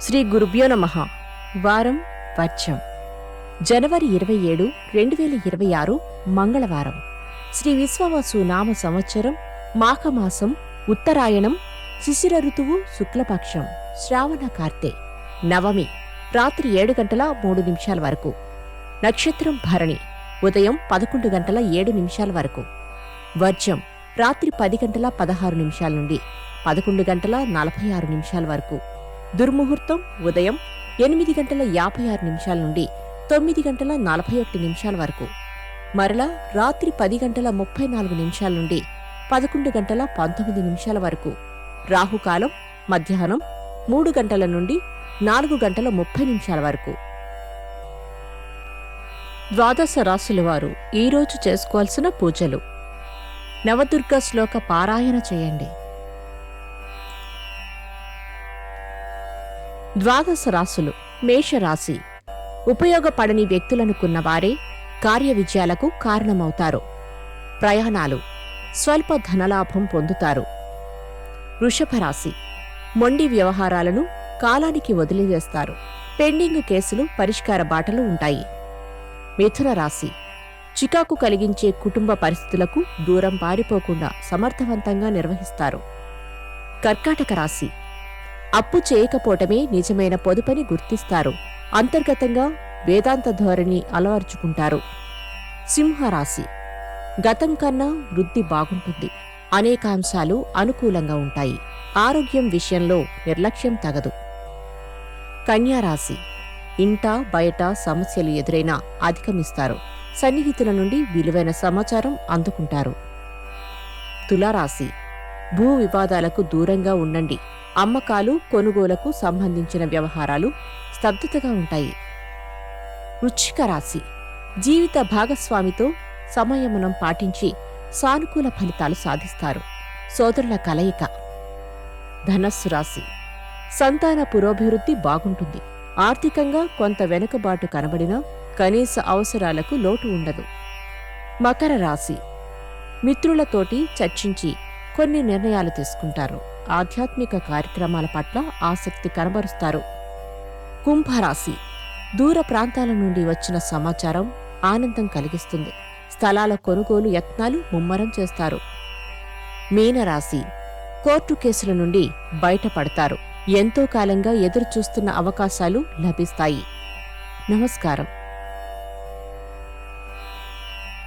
శ్రీ గురుభ్యో నమః. వారం వర్షం. జనవరి 27, 2026 మంగళవారం. శ్రీ విశ్వవసు నామ సంవత్సరం మాఘమాసం ఉత్తరాయణం శిశిర ఋతువు శుక్లపక్షం శ్రావణ కార్తె నవమి రాత్రి 7:03 వరకు. నక్షత్రం భరణి ఉదయం 11:07 వరకు. వర్జం రాత్రి 10:16 నుండి 11:46 వరకు. దుర్ముహూర్తం ఉదయం 8:56 నుండి 9:41 వరకు. మరలా రాత్రి 10:34 నుండి 11:19 వరకు. రాహుకాలం మధ్యాహ్నం 3 గంటల నుండి 4:30 వరకు. ద్వాదశ రాశుల వారు ఈరోజు చేసుకోవాల్సిన పూజలు: నవదుర్గ శ్లోక పారాయణ చేయండి. ద్వాదశ రాశులు. మేషరాశి. ఉపయోగపడని వ్యక్తులనుకున్నవారే కార్య విజయాలకు కారణమవుతారు. ప్రయాణాలు, స్వల్ప ధనలాభం పొందుతారు. వృషభరాశి. మొండి వ్యవహారాలను కాలానికి వదిలివేస్తారు. పెండింగ్ కేసులు పరిష్కార బాటలు ఉంటాయి. మిథున రాశి. చికాకు కలిగించే కుటుంబ పరిస్థితులకు దూరం పారిపోకుండా సమర్థవంతంగా నిర్వహిస్తారు. కర్కాటక రాశి. అప్పు చేయకపోవటమే నిజమైన పొదుపని గుర్తిస్తారు. అంతర్గతంగా వేదాంత ధోరణి అలవర్చుకుంటారు. సింహరాశి. గతం కన్నా వృద్ధి బాగుంటుంది. అనేకాంశాలు అనుకూలంగా ఉంటాయి. ఆరోగ్యం విషయంలో నిర్లక్ష్యం తగదు. కన్యారాశి. ఇంట బయట సమస్యలు ఎదురైనా అధిగమిస్తారు. సన్నిహితుల నుండి విలువైన సమాచారం అందుకుంటారు. తులారాశి. భూ వివాదాలకు దూరంగా ఉండండి. అమ్మకాలు కొనుగోలకు సంబంధించిన వ్యవహారాలు స్తబ్దతగా ఉంటాయి. వృశ్చిక రాశి. జీవిత భాగస్వామితో సంయమనం పాటించి సానుకూల ఫలితాలు సాధిస్తారు. సోదరుల కలయిక. ధనస్సు రాశి. సంతాన పురోభివృద్ధి బాగుంటుంది. ఆర్థికంగా కొంత వెనుకబాటు కనబడినా కనీస అవసరాలకు లోటు ఉండదు. మకర రాశి. మిత్రులతోటి చర్చించి కొన్ని నిర్ణయాలు తీసుకుంటారు. ఆధ్యాత్మిక కార్యక్రమాల పట్ల ఆసక్తి కనబరుస్తారు. కుంభరాశి. దూర ప్రాంతాల నుండి వచ్చిన సమాచారం ఆనందం కలిగిస్తుంది. స్థలాల కొనుగోలు యత్నాలు ముమ్మరం చేస్తారు. మీనరాశి. కోర్టు కేసుల నుండి బయటపడతారు. ఎంతో కాలంగా ఎదురుచూస్తున్న అవకాశాలు లభిస్తాయి. నమస్కారం.